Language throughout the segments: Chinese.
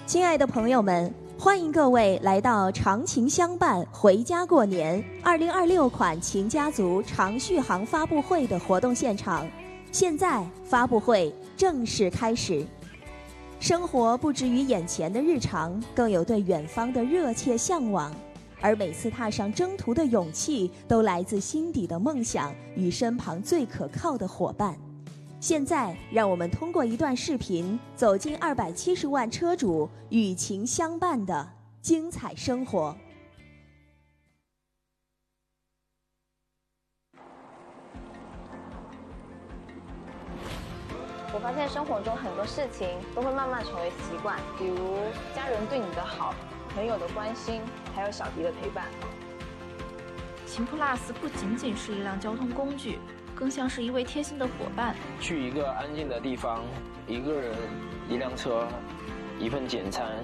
亲爱的朋友们，欢迎各位来到长情相伴回家过年2026款秦家族长续航发布会的活动现场。现在发布会正式开始。生活不止于眼前的日常，更有对远方的热切向往，而每次踏上征途的勇气都来自心底的梦想与身旁最可靠的伙伴。现在让我们通过一段视频走进270万车主与情相伴的精彩生活。我发现生活中很多事情都会慢慢成为习惯，比如家人对你的好，朋友的关心，还有小迪的陪伴。秦 Plus 不仅仅是一辆交通工具，更像是一位贴心的伙伴。去一个安静的地方，一个人，一辆车，一份简餐，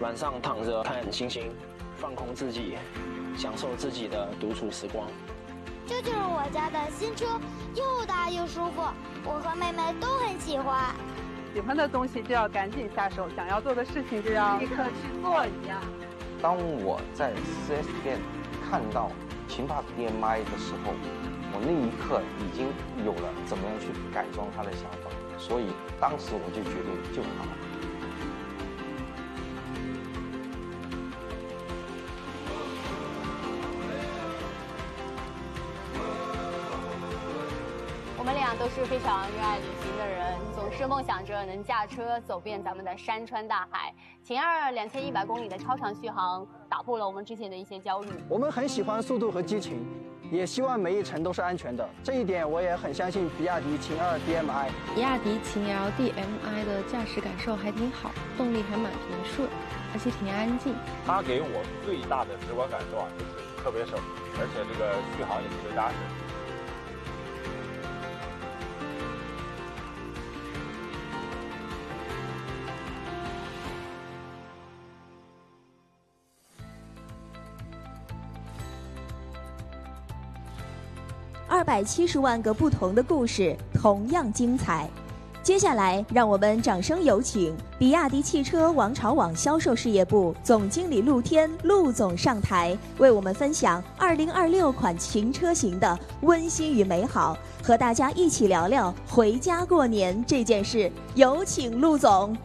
晚上躺着看星星，放空自己，享受自己的独处时光。这就是我家的新车，又大又舒服，我和妹妹都很喜欢。喜欢的东西就要赶紧下手，想要做的事情就要立刻去做一样。当我在 4S 店看到秦 Plus DM-i 的时候，我那一刻已经有了怎么样去改装它的想法，所以当时我就决定就它。我们俩都是非常热爱旅行的人，总是梦想着能驾车走遍咱们的山川大海。秦2 2100公里的超长续航打破了我们之前的一些焦虑。我们很喜欢速度和激情，也希望每一程都是安全的。这一点我也很相信比亚迪秦2 DM-i。比亚迪秦 L DM-i 的驾驶感受还挺好，动力还蛮平顺，而且挺安静。它给我最大的直观感受就是特别省，而且这个续航也特别扎实。270万个不同的故事，同样精彩。接下来，让我们掌声有请比亚迪汽车王朝网销售事业部总经理陆天陆总上台，为我们分享2026款秦车型的温馨与美好，和大家一起聊聊回家过年这件事。有请陆总。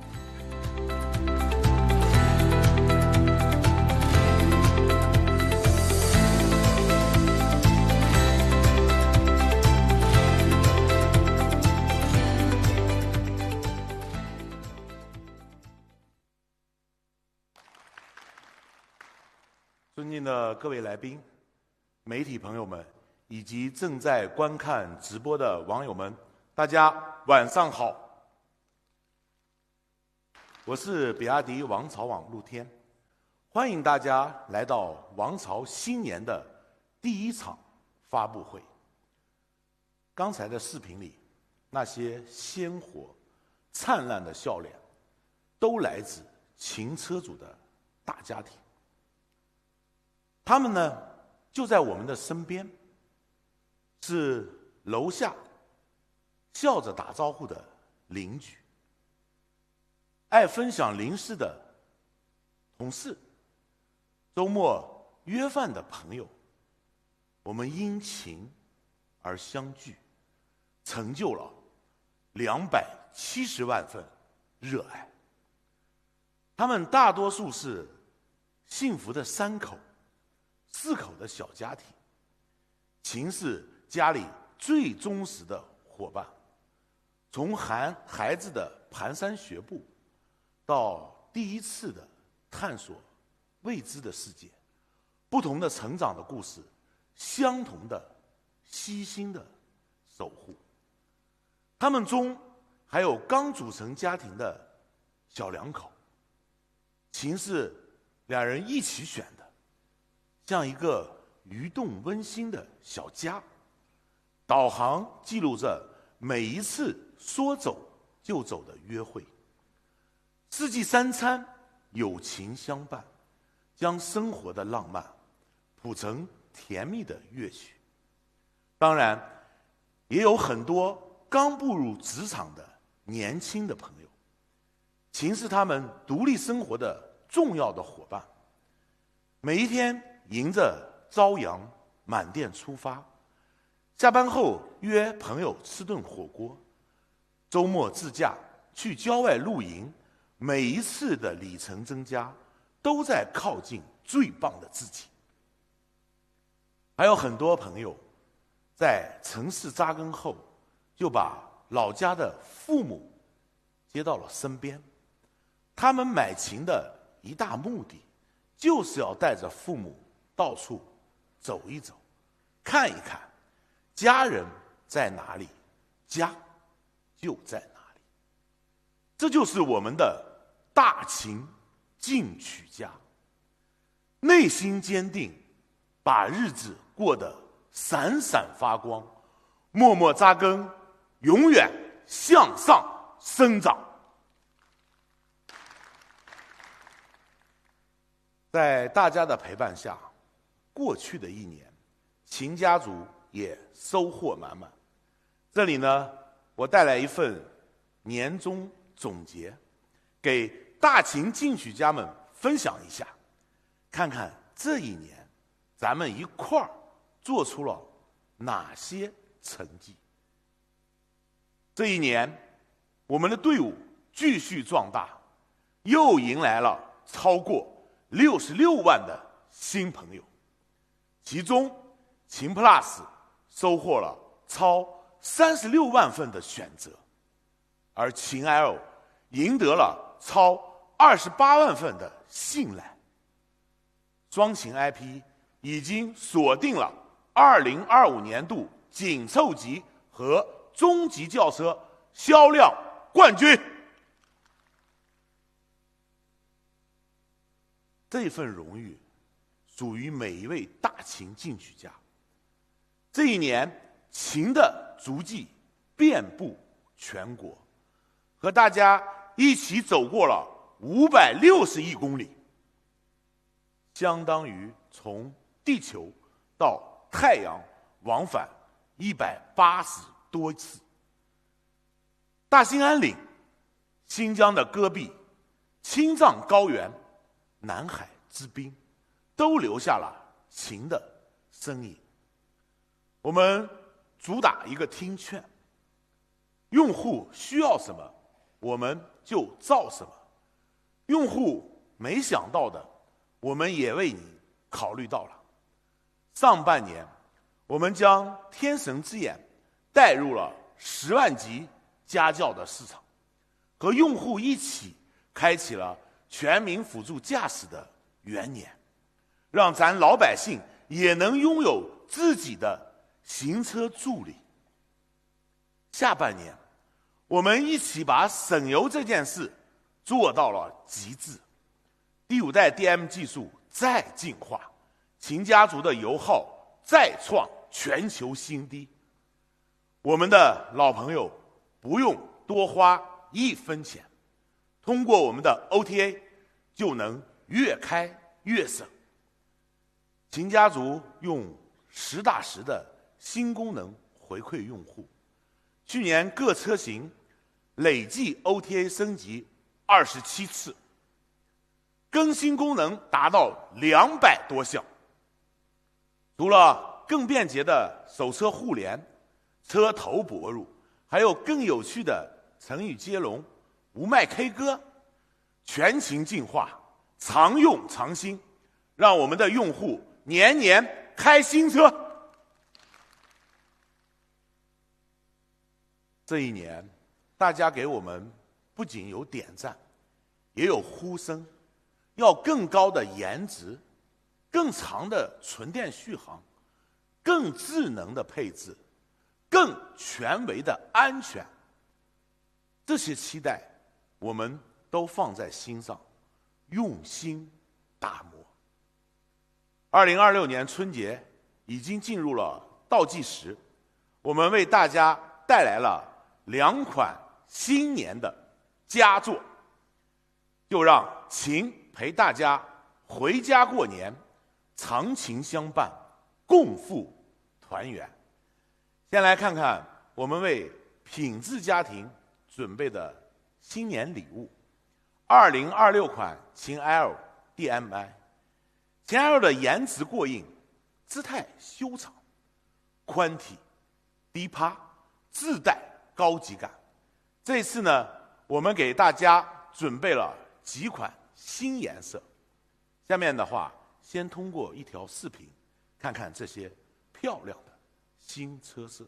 尊敬的各位来宾、媒体朋友们以及正在观看直播的网友们，大家晚上好。我是比亚迪王朝网陆天，欢迎大家来到王朝新年的第一场发布会。刚才的视频里，那些鲜活、灿烂的笑脸，都来自秦车主的大家庭。他们呢，就在我们的身边，是楼下笑着打招呼的邻居，爱分享零食的同事，周末约饭的朋友。我们因情而相聚，成就了270万份热爱。他们大多数是幸福的3口、4口的小家庭，秦是家里最忠实的伙伴。从孩子的蹒跚学步，到第一次的探索未知的世界，不同的成长的故事，相同的悉心的守护。他们中还有刚组成家庭的小2口，秦是2人一起选的，像一个愚动温馨的小家。导航记录着每一次说走就走的约会。4季3餐，友情相伴，将生活的浪漫谱成甜蜜的乐曲。当然，也有很多刚步入职场的年轻的朋友，秦是他们独立生活的重要的伙伴。每一天迎着朝阳满店出发，下班后约朋友吃顿火锅，周末自驾去郊外露营，每一次的里程增加，都在靠近最棒的自己。还有很多朋友在城市扎根后，就把老家的父母接到了身边。他们买琴的一大目的，就是要带着父母到处走一走，看一看家人在哪里，家就在哪里。这就是我们的大秦进取家，内心坚定，把日子过得闪闪发光，默默扎根，永远向上生长。在大家的陪伴下，过去的一年，秦家族也收获满满。这里呢，我带来一份年终总结，给大秦进取家们分享一下，看看这一年咱们一块儿做出了哪些成绩。这一年，我们的队伍继续壮大，又迎来了超过66万的新朋友，其中秦 Plus 收获了超36万份的选择，而秦 L 赢得了超28万份的信赖。双秦 IP 已经锁定了2025年度紧凑级和中级轿车销量冠军。这份荣誉属于每一位大秦进取家。这一年，秦的足迹遍布全国，和大家一起走过了560亿公里，相当于从地球到太阳往返180多次。大兴安岭、新疆的戈壁、青藏高原、南海之滨，都留下了秦的身影。我们主打一个听劝，用户需要什么，我们就造什么；用户没想到的，我们也为你考虑到了。上半年，我们将天神之眼带入了10万级家轿的市场，和用户一起开启了全民辅助驾驶的元年，让咱老百姓也能拥有自己的行车助理。下半年，我们一起把省油这件事做到了极致。第5代 DM 技术再进化，秦家族的油耗再创全球新低。我们的老朋友不用多花1分钱，通过我们的 OTA 就能越开越省。秦家族用实打实的新功能回馈用户，去年各车型累计 OTA 升级27次，更新功能达到200多项。除了更便捷的手车互联、车头泊入，还有更有趣的成语接龙、无麦 K 歌，全勤进化，常用常新，让我们的用户年年开新车。这一年，大家给我们不仅有点赞，也有呼声，要更高的颜值，更长的纯电续航，更智能的配置，更权威的安全。这些期待我们都放在心上，用心打磨。2026年春节已经进入了倒计时，我们为大家带来了2款新年的佳作，就让秦陪大家回家过年，长情相伴，共赴团圆。先来看看我们为品质家庭准备的新年礼物。2026款秦 L DMI。秦 L 的颜值过硬，姿态修长，宽体低趴，自带高级感。这次呢，我们给大家准备了几款新颜色。下面的话，先通过一条视频，看看这些漂亮的新车色。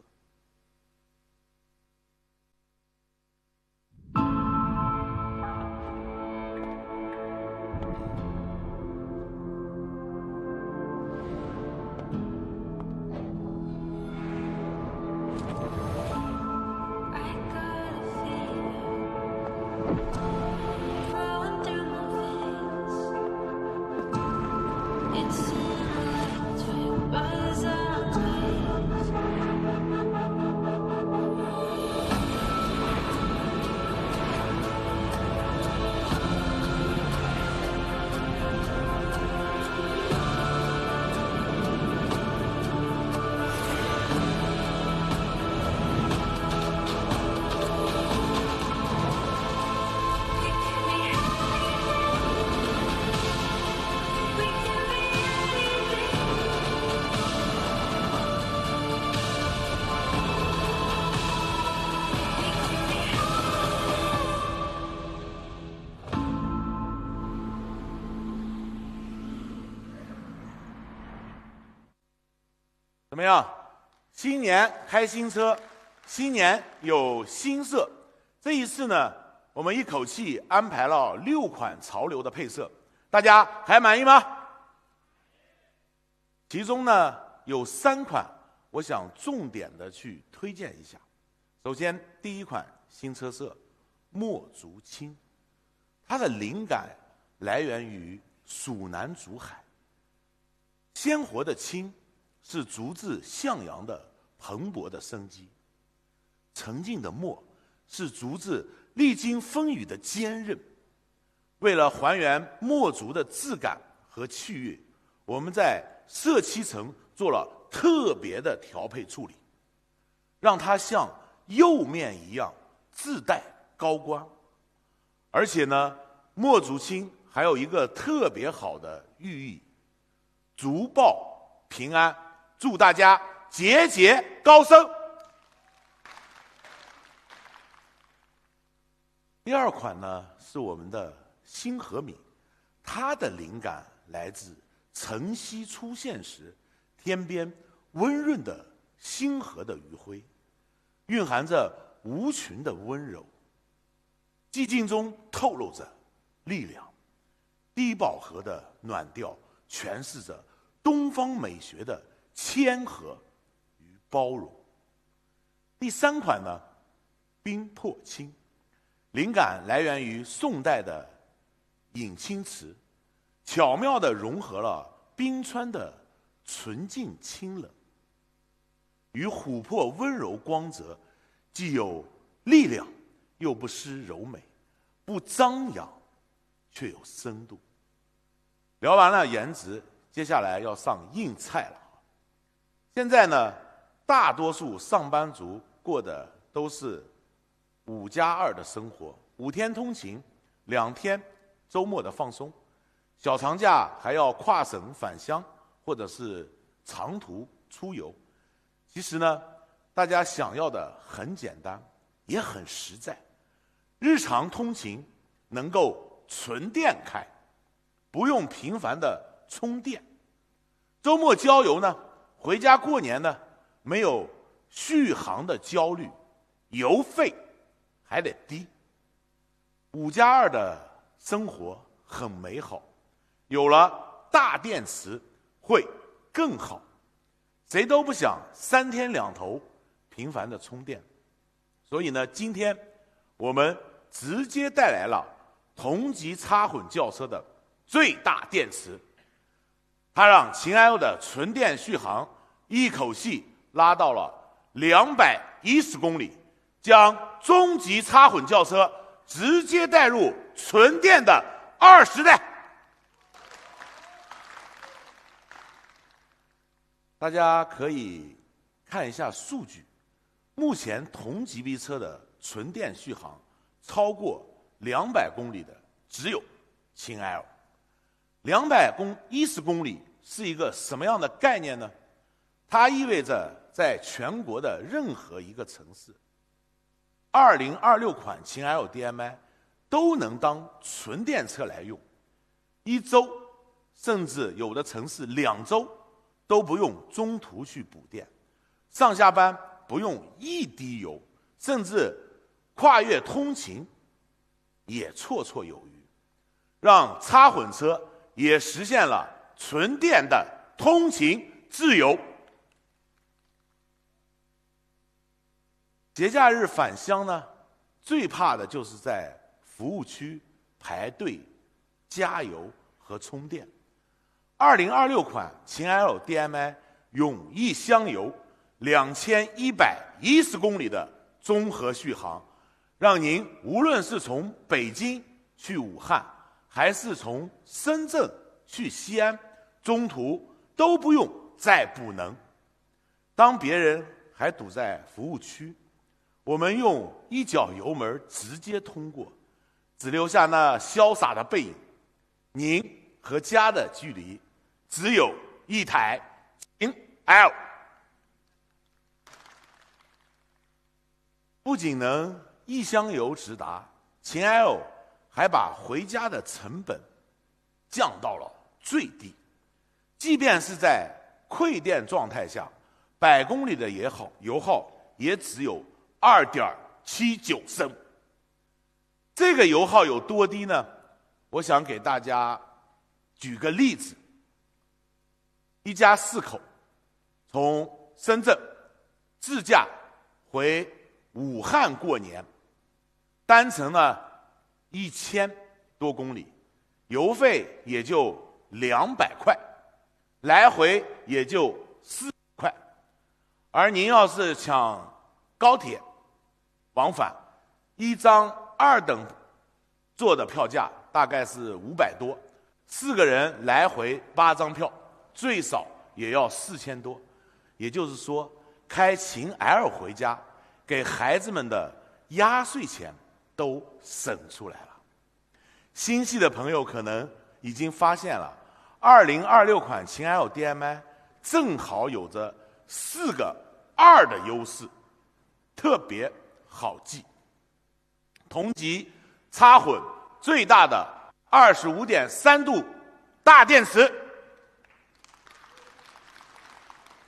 怎么样？新年开新车，新年有新色。这一次呢，我们一口气安排了6款潮流的配色，大家还满意吗？其中呢有3款，我想重点的去推荐一下。首先，第一款新车色墨竹青，它的灵感来源于蜀南竹海，鲜活的青是竹子向阳的蓬勃的生机，沉静的墨是竹子历经风雨的坚韧。为了还原墨竹的质感和气韵，我们在色漆层做了特别的调配处理，让它像釉面一样自带高光。而且呢，墨竹青还有一个特别好的寓意，竹报平安，祝大家节节高升。第2款呢是我们的新和敏，它的灵感来自晨曦出现时天边温润的星河的余晖，蕴含着无穷的温柔，寂静中透露着力量。低饱和的暖调诠释着东方美学的谦和与包容。第3款呢，冰魄青，灵感来源于宋代的饮清池，巧妙地融合了冰川的纯净清冷与琥珀温柔光泽，既有力量又不失柔美，不张扬却有深度。聊完了颜值，接下来要上硬菜了。现在呢，大多数上班族过的都是5+2的生活，5天通勤，2天周末的放松，小长假还要跨省返乡或者是长途出游。其实呢，大家想要的很简单，也很实在。日常通勤能够纯电开，不用频繁的充电。周末郊游呢，回家过年呢，没有续航的焦虑，油费还得低。5+2的生活很美好，有了大电池会更好。谁都不想3天2头频繁的充电，所以呢，今天我们直接带来了同级插混轿车的最大电池，它让秦 L 的纯电续航一口气拉到了210公里，将中级插混轿车直接带入纯电的2时代。大家可以看一下数据，目前同级别车的纯电续航超过200公里的只有秦 L。210公里是一个什么样的概念呢？它意味着在全国的任何一个城市，2026款秦 L DM-i 都能当纯电车来用，1周甚至有的城市2周都不用中途去补电，上下班不用一滴油，甚至跨越通勤也绰绰有余，让插混车也实现了纯电的通勤自由。节假日返乡呢，最怕的就是在服务区排队加油和充电。2026款秦 L DM-i 永逸香油2110公里的综合续航，让您无论是从北京去武汉，还是从深圳去西安，中途都不用再补能。当别人还堵在服务区，我们用一脚油门直接通过，只留下那潇洒的背影。您和家的距离只有一台秦 L， 不仅能一箱油直达，秦 L 还把回家的成本降到了最低。即便是在馈电状态下，100公里的油耗也只有2.79升。这个油耗有多低呢？我想给大家举个例子。一家4口从深圳自驾回武汉过年，单程呢1000多公里，油费也就200块，来回也就4块。而您要是抢高铁往返，一张2等座的票价大概是500多，4个人来回8张票，最少也要4000多。也就是说，开秦 L 回家，给孩子们的压岁钱都省出来了。心细的朋友可能已经发现了，2026款秦 L DM-i 正好有着4个2的优势，特别好记。同级插混最大的25.3度大电池，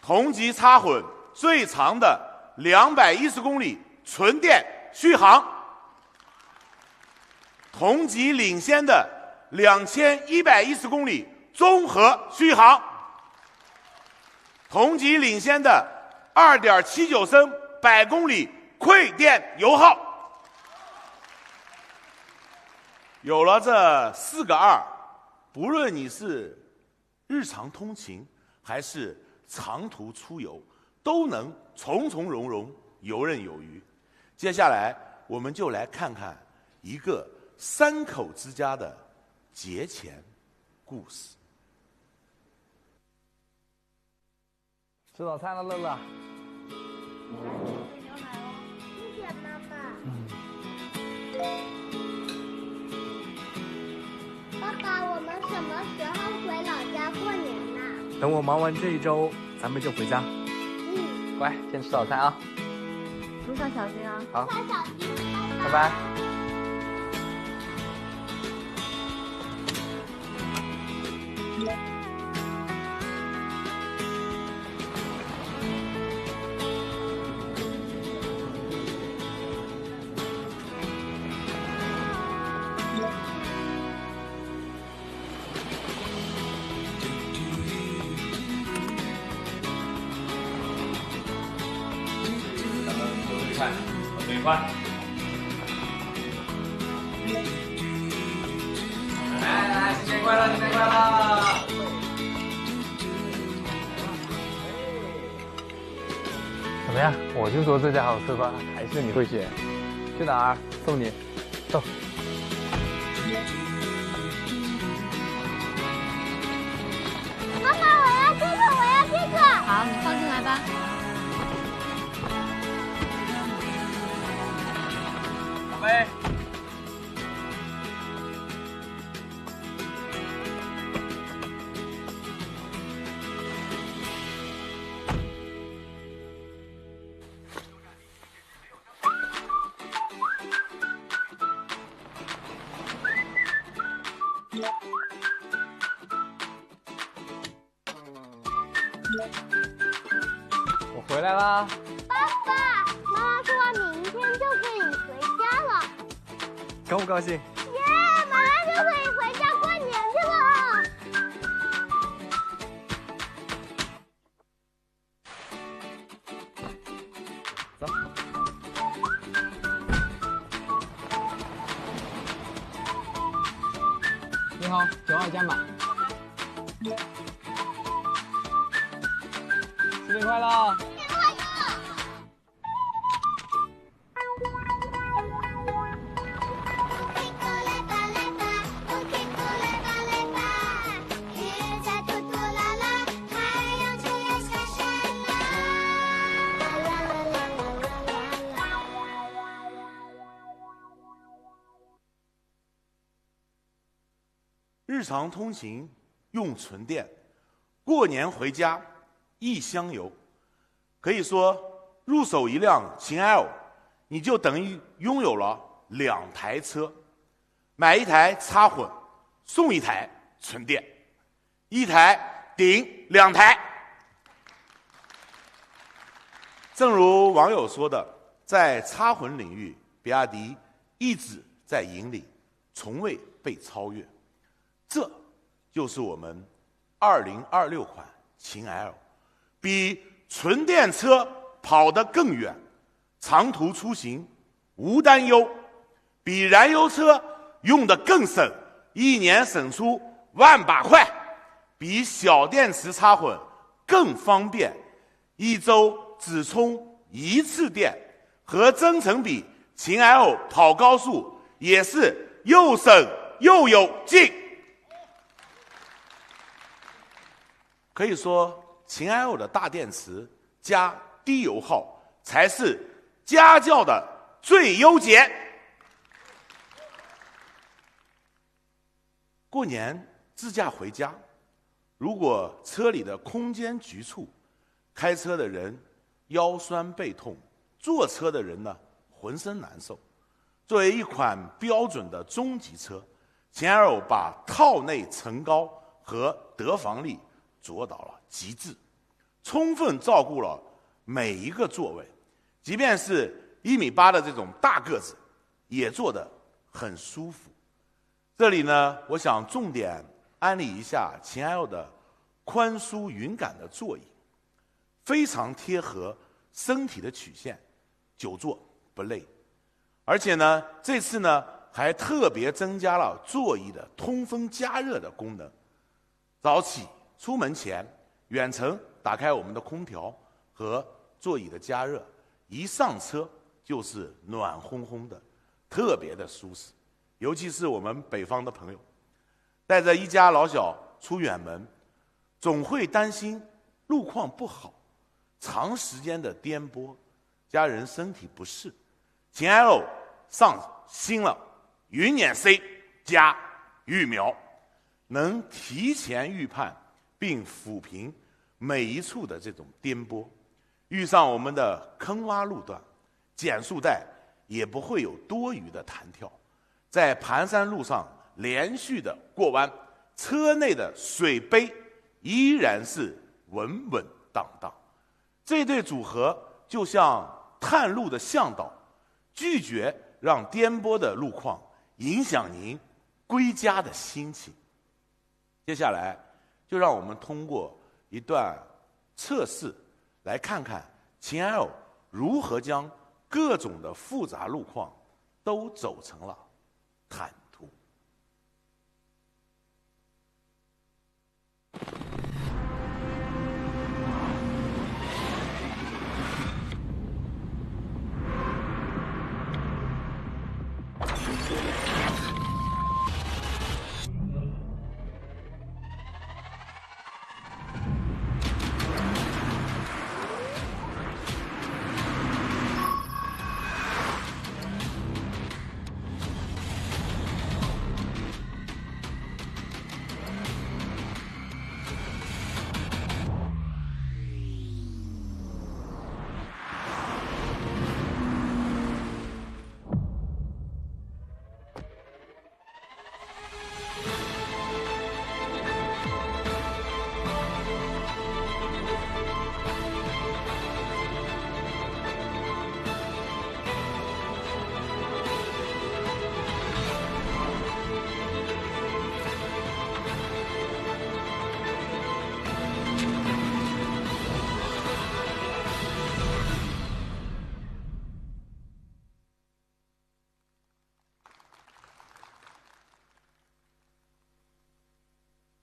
同级插混最长的210公里纯电续航，同级领先的2110公里综合续航，同级领先的2.79升100公里馈电油耗。有了这4个2，不论你是日常通勤还是长途出游，都能从从容容，游刃有余。接下来我们就来看看一个3口之家的节前故事。吃早餐了，乐乐。谢谢妈妈。爸爸，我们什么时候回老家过年呢？等我忙完这一周，咱们就回家。乖，先吃早餐啊。路上小心啊。好。路上小心，拜拜。很愉快。来，新年快乐，新年快乐！怎么样？我就说这家好吃吧，还是你会选？去哪儿？送你，走。妈妈，我要这个，我要这个。好，你放进来吧。喂。我回来啦！爸爸妈妈说明天就可以回家了，高不高兴？耶！马上就可以回家过年去了。走。你好，9号加码。新年快乐！日常通勤用纯电，过年回家一箱油。可以说，入手一辆秦 L， 你就等于拥有了2台车。买一台插混，送一台纯电，1台顶2台。正如网友说的，在插混领域，比亚迪一直在引领，从未被超越。这就是我们2026款秦 L， 比纯电车跑得更远，长途出行无担忧，比燃油车用得更省，1年省出10000把块，比小电池插混更方便，1周只充1次电，和增程比，秦 L 跑高速也是又省又有劲。可以说，秦 L 的大电池加低油耗才是家教的最优解。过年自驾回家，如果车里的空间局促，开车的人腰酸背痛，坐车的人呢浑身难受。作为一款标准的中级车，秦 L 把套内层高和得房力做到了极致，充分照顾了每一个座位，即便是1.8米的这种大个子，也坐得很舒服。这里呢，我想重点安利一下秦 L 的宽舒云感的座椅，非常贴合身体的曲线，久坐不累。而且呢，这次呢还特别增加了座椅的通风加热的功能。早起出门前，远程打开我们的空调和座椅的加热，一上车就是暖烘烘的，特别的舒适。尤其是我们北方的朋友，带着一家老小出远门，总会担心路况不好，长时间的颠簸，家人身体不适。秦 L 上新了云辇 C 加预苗，能提前预判并抚平每一处的这种颠簸。遇上我们的坑洼路段，减速带也不会有多余的弹跳。在盘山路上连续的过弯，车内的水杯依然是稳稳当当。这对组合就像探路的向导，拒绝让颠簸的路况影响您归家的心情。接下来就让我们通过一段测试来看看秦 L 如何将各种的复杂路况都走成了坦途。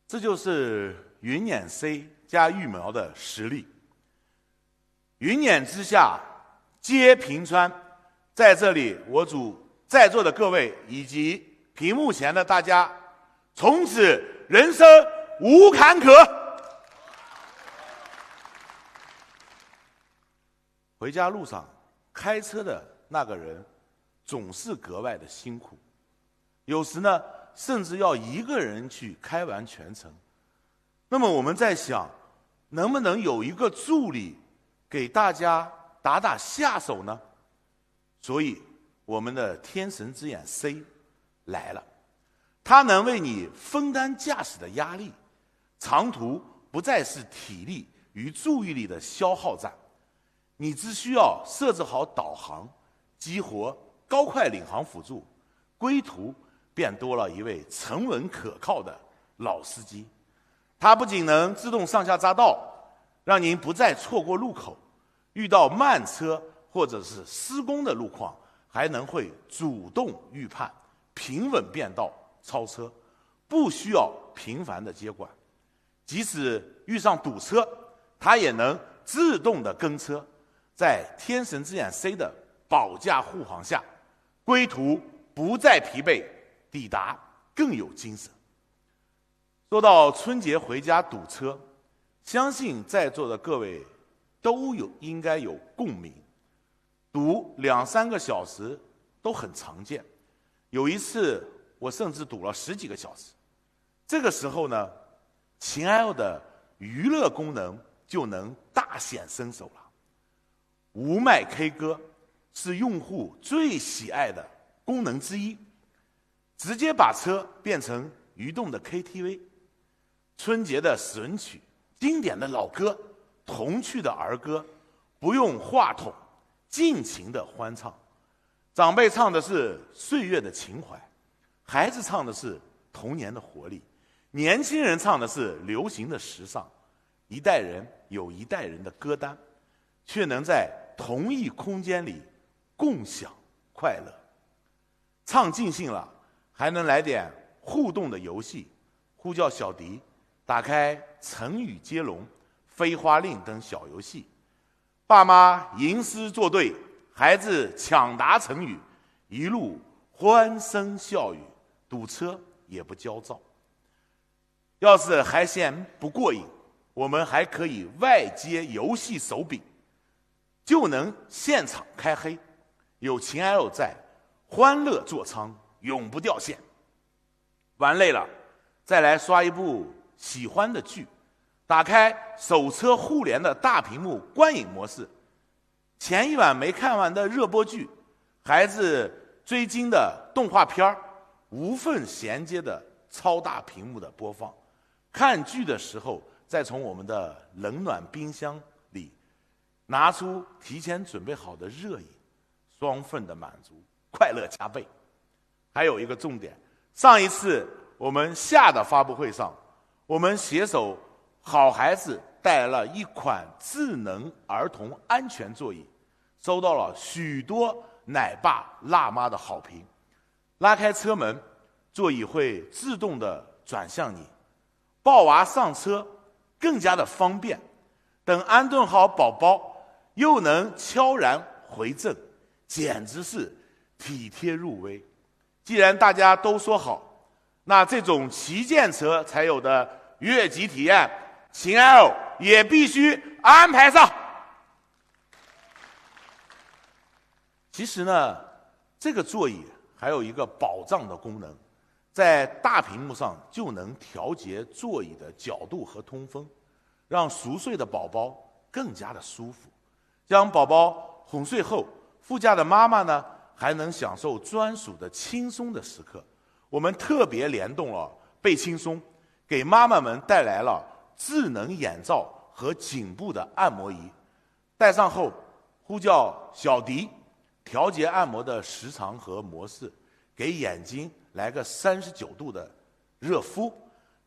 这就是云辇 C 加育苗的实力。云辇之下皆平川，在这里我祝在座的各位以及屏幕前的大家，从此人生无坎坷。回家路上开车的那个人总是格外的辛苦，有时呢甚至要一个人去开完全程。那么我们在想，能不能有一个助理给大家打打下手呢？所以我们的天神之眼 C 来了，它能为你分担驾驶的压力，长途不再是体力与注意力的消耗战，你只需要设置好导航，激活高快领航辅助，归途便多了一位沉稳可靠的老司机。它不仅能自动上下匝道，让您不再错过路口，遇到慢车或者是施工的路况，还能会主动预判，平稳变道超车，不需要频繁的接管。即使遇上堵车，它也能自动的跟车，在天神之眼 C 的保驾护航下，归途不再疲惫，抵达更有精神。说到春节回家堵车，相信在座的各位都应该有共鸣，堵2-3个小时都很常见，有一次我甚至堵了10几个小时。这个时候呢，秦 L 的娱乐功能就能大显身手了。无麦 K 歌是用户最喜爱的功能之一，直接把车变成移动的 KTV。春节的死人曲、经典的老歌、童趣的儿歌，不用话筒，尽情的欢唱。长辈唱的是岁月的情怀，孩子唱的是童年的活力，年轻人唱的是流行的时尚。一代人有一代人的歌单，却能在同一空间里共享快乐。唱尽兴了，还能来点互动的游戏，呼叫小迪，打开成语接龙、飞花令等小游戏，爸妈吟诗作对，孩子抢答成语，一路欢声笑语，堵车也不焦躁。要是还嫌不过瘾，我们还可以外接游戏手柄，就能现场开黑。有秦 L 在，欢乐座舱永不掉线。玩累了，再来刷一部喜欢的剧，打开手车互联的大屏幕观影模式，前一晚没看完的热播剧，孩子追金的动画片，无缝衔接的超大屏幕的播放。看剧的时候，再从我们的冷暖冰箱里拿出提前准备好的热饮，双份的满足，快乐加倍。还有一个重点，上一次我们下的发布会上，我们携手好孩子带来了一款智能儿童安全座椅，收到了许多奶爸辣妈的好评。拉开车门，座椅会自动的转向你，抱娃上车更加的方便。等安顿好宝宝，又能悄然回正，简直是体贴入微。既然大家都说好，那这种旗舰车才有的越级体验，秦 L 也必须安排上。其实呢，这个座椅还有一个保障的功能，在大屏幕上就能调节座椅的角度和通风，让熟睡的宝宝更加的舒服。将宝宝哄睡后，副驾的妈妈呢还能享受专属的轻松的时刻。我们特别联动了贝轻松，给妈妈们带来了智能眼罩和颈部的按摩仪。戴上后，呼叫小迪，调节按摩的时长和模式，给眼睛来个39度的热敷，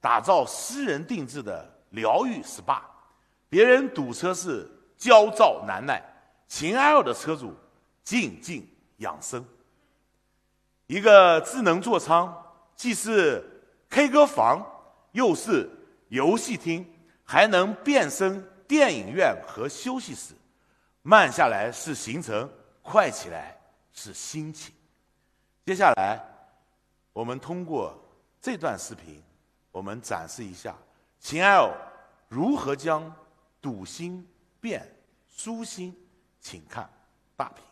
打造私人定制的疗愈 SPA。别人堵车是焦躁难耐，秦 L 的车主静静养生。一个智能座舱既是 K 歌房，又是游戏厅，还能变身电影院和休息室。慢下来是行程，快起来是心情。接下来我们通过这段视频，我们展示一下秦爱偶如何将堵心变舒心，请看大屏。